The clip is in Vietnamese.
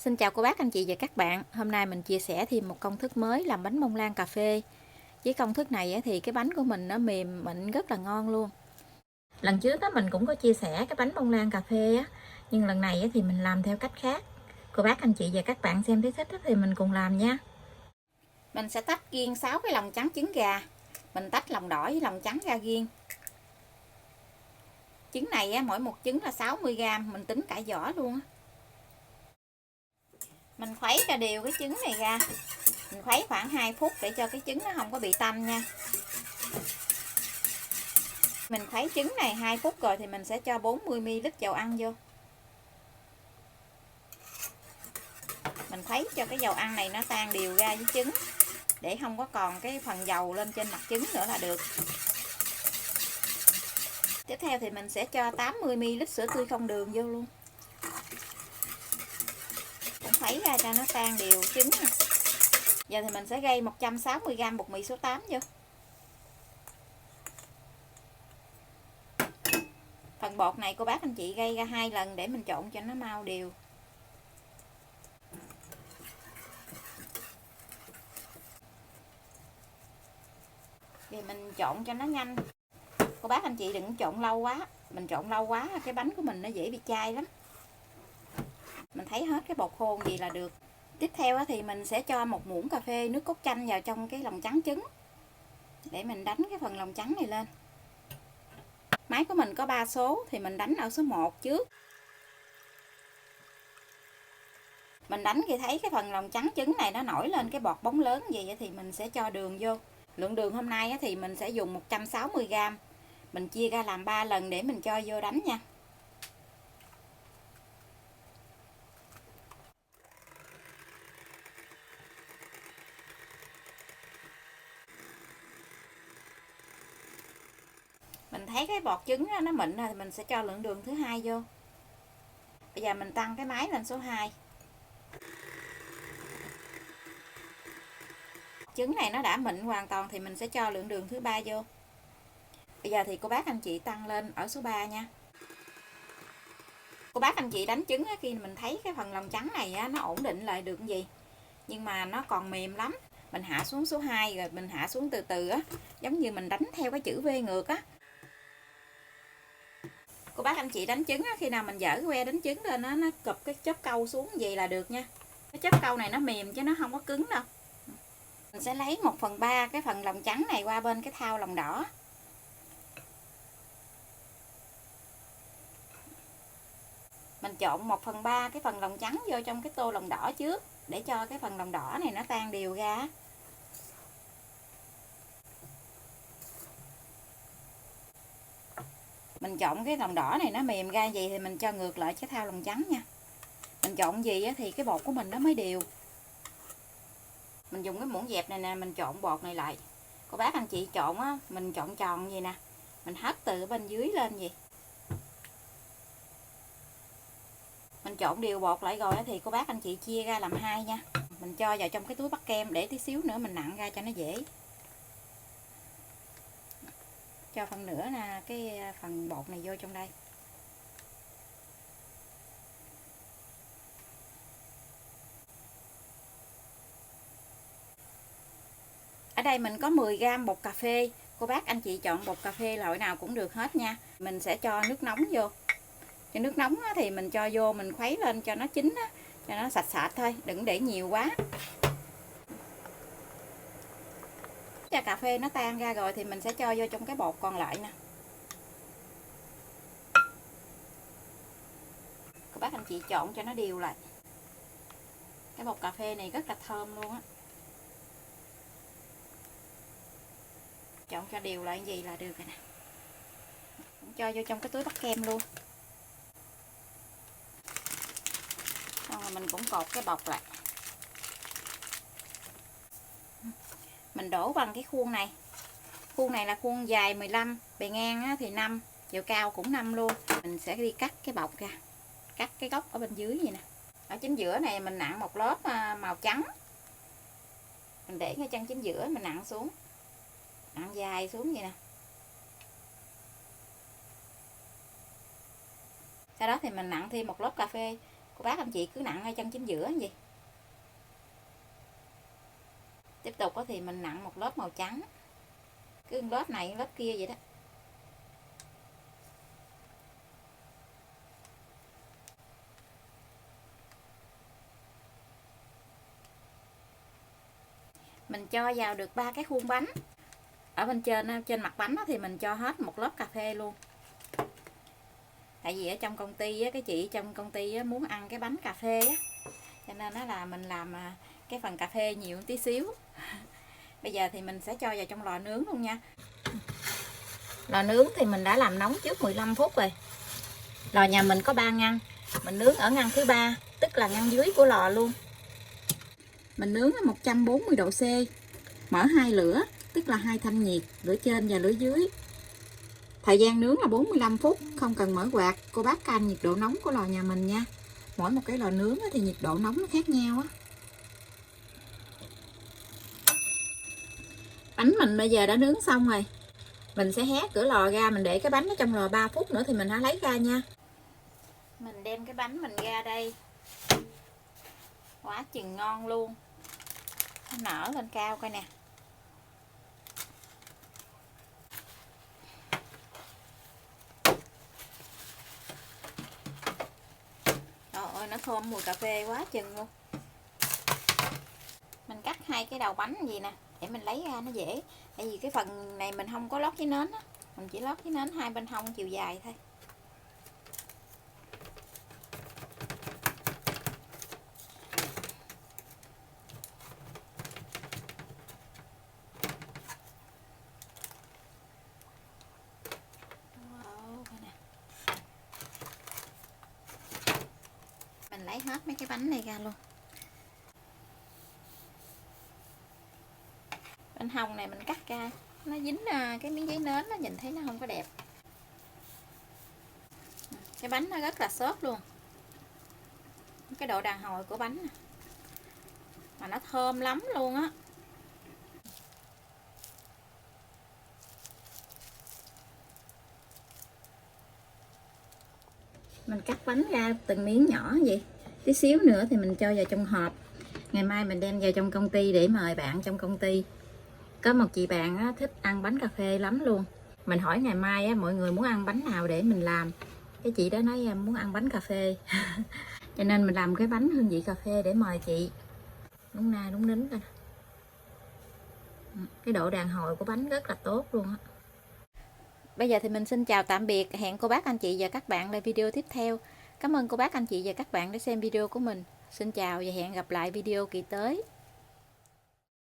Xin chào cô bác, anh chị và các bạn. Hôm nay mình chia sẻ thêm một công thức mới làm bánh bông lan cà phê. Với công thức này thì cái bánh của mình nó mềm mịn rất là ngon luôn. Lần trước mình cũng có chia sẻ cái bánh bông lan cà phê á, nhưng lần này thì mình làm theo cách khác. Cô bác, anh chị và các bạn xem thấy thích thì mình cùng làm nha. Mình sẽ tách riêng 6 cái lòng trắng trứng gà. Mình tách lòng đỏ với lòng trắng ra riêng. Trứng này mỗi một trứng là 60g, mình tính cả vỏ luôn á. Mình khuấy cho đều cái trứng này ra. Mình khuấy khoảng 2 phút để cho cái trứng nó không có bị tanh nha. Mình khuấy trứng này 2 phút rồi thì mình sẽ cho 40ml dầu ăn vô. Mình khuấy cho cái dầu ăn này nó tan đều ra với trứng, để không có còn cái phần dầu lên trên mặt trứng nữa là được. Tiếp theo thì mình sẽ cho 80ml sữa tươi không đường vô luôn. Cũng khuấy ra cho nó tan đều trứng nè. Giờ thì mình sẽ gây 160g bột mì số 8 vô. Phần bột này cô bác anh chị gây ra 2 lần để mình trộn cho nó mau đều. Thì mình trộn cho nó nhanh. Cô bác anh chị đừng trộn lâu quá. Mình trộn lâu quá cái bánh của mình nó dễ bị chai lắm. Mình thấy hết cái bột khô gì là được. Tiếp theo thì mình sẽ cho 1 muỗng cà phê nước cốt chanh vào trong cái lòng trắng trứng, để mình đánh cái phần lòng trắng này lên. Máy của mình có 3 số thì mình đánh ở số 1 trước. Mình đánh khi thấy cái phần lòng trắng trứng này nó nổi lên cái bọt bóng lớn gì thì mình sẽ cho đường vô. Lượng đường hôm nay thì mình sẽ dùng 160g. Mình chia ra làm 3 lần để mình cho vô đánh nha. Mình thấy cái bọt trứng nó mịn rồi thì mình sẽ cho lượng đường thứ hai vô. Bây giờ mình tăng cái máy lên số 2. Trứng này nó đã mịn hoàn toàn thì mình sẽ cho lượng đường thứ 3 vô. Bây giờ thì cô bác anh chị tăng lên ở số 3 nha. Cô bác anh chị đánh trứng khi mình thấy cái phần lòng trắng này nó ổn định lại được gì, nhưng mà nó còn mềm lắm, mình hạ xuống số 2 rồi mình hạ xuống từ từ á, giống như mình đánh theo cái chữ V ngược á. Cô bác anh chị đánh trứng khi nào mình dở cái que đánh trứng lên nó cụp cái chớp câu xuống vậy là được nha. Cái chớp câu này nó mềm chứ nó không có cứng đâu. Mình sẽ lấy 1/3 cái phần lòng trắng này qua bên cái thau lòng đỏ. Mình trộn 1/3 cái phần lòng trắng vô trong cái tô lòng đỏ trước, để cho cái phần lòng đỏ này nó tan đều ra. Mình trộn cái lòng đỏ này nó mềm ra vậy thì mình cho ngược lại cái thau lòng trắng nha. Mình trộn gì thì cái bột của mình nó mới đều. Mình dùng cái muỗng dẹp này nè, mình trộn bột này lại. Cô bác anh chị trộn á, mình trộn tròn vậy nè, mình hất từ bên dưới lên vậy. Mình trộn đều bột lại rồi thì cô bác anh chị chia ra làm 2 nha. Mình cho vào trong cái túi bắt kem, để tí xíu nữa mình nặn ra cho nó dễ. Cho phần nữa nè, cái phần bột này vô trong đây. Ở đây mình có 10g bột cà phê. Cô bác anh chị chọn bột cà phê loại nào cũng được hết nha. Mình sẽ cho nước nóng vô. Cho nước nóng thì mình cho vô, mình khuấy lên cho nó chín á, cho nó sạch sạch thôi, đừng để nhiều quá. Cho cà phê nó tan ra rồi thì mình sẽ cho vô trong cái bột còn lại nè. Cô bác anh chị trộn cho nó đều lại. Cái bột cà phê này rất là thơm luôn á. Trộn cho đều lại gì là được rồi nè. Cho vô trong cái túi bắt kem luôn. Xong rồi mình cũng cột cái bọc lại. Mình đổ bằng cái khuôn này. Khuôn này là khuôn dài 15, bề ngang thì 5, chiều cao cũng 5 luôn. Mình sẽ đi cắt cái bọc ra. Cắt cái góc ở bên dưới vậy nè. Ở chính giữa này mình nặn một lớp màu trắng. Mình để ngay chân chính giữa mình nặn xuống. Nặn dài xuống vậy nè. Sau đó thì mình nặn thêm một lớp cà phê Cô bác anh chị cứ nặn ngay chân chính giữa như vậy. Tiếp tục thì mình nặn một lớp màu trắng, cứ lớp này lớp kia vậy đó. Mình cho vào được 3 cái khuôn bánh. Ở bên trên mặt bánh thì mình cho hết một lớp cà phê luôn. Tại vì ở trong công ty cái chị trong công ty muốn ăn cái bánh cà phê á, cho nên nó là mình làm cái phần cà phê nhiều tí xíu. Bây giờ thì mình sẽ cho vào trong lò nướng luôn nha. Lò nướng thì mình đã làm nóng trước 15 phút rồi. Lò nhà mình có 3 ngăn, mình nướng ở ngăn thứ 3, tức là ngăn dưới của lò luôn. Mình nướng ở 140 độ C, mở 2 lửa, tức là 2 thanh nhiệt, lửa trên và lửa dưới. Thời gian nướng là 45 phút, không cần mở quạt. Cô bác canh nhiệt độ nóng của lò nhà mình nha. Mỗi một cái lò nướng thì nhiệt độ nóng nó khác nhau á. Bánh mình bây giờ đã nướng xong rồi. Mình sẽ hé cửa lò ra, mình để cái bánh ở trong lò 3 phút nữa thì mình hãy lấy ra nha. Mình đem cái bánh mình ra đây. Quá chừng ngon luôn. Nó nở lên cao coi nè. Trời ơi, nó thơm mùi cà phê quá chừng luôn. Mình cắt hai cái đầu bánh gì nè, để mình lấy ra nó dễ. Tại vì cái phần này mình không có lót với nến á, mình chỉ lót với nến hai bên hông chiều dài thôi. Mình lấy hết mấy cái bánh này ra luôn. Bên hông này mình cắt ra, nó dính cái miếng giấy nến, nó nhìn thấy nó không có đẹp. Cái bánh nó rất là xốp luôn. Cái độ đàn hồi của bánh nè, mà nó thơm lắm luôn á. Mình cắt bánh ra từng miếng nhỏ vậy. Tí xíu nữa thì mình cho vào trong hộp. Ngày mai mình đem vào trong công ty để mời bạn trong công ty. Có một chị bạn á, thích ăn bánh cà phê lắm luôn. Mình hỏi ngày mai á, mọi người muốn ăn bánh nào để mình làm. Cái chị đó nói em muốn ăn bánh cà phê. Cho nên mình làm cái bánh hương vị cà phê để mời chị. Đúng na đúng nín coi. Cái độ đàn hồi của bánh rất là tốt luôn á. Bây giờ thì mình xin chào tạm biệt. Hẹn cô bác anh chị và các bạn lại video tiếp theo. Cảm ơn cô bác anh chị và các bạn đã xem video của mình. Xin chào và hẹn gặp lại video kỳ tới.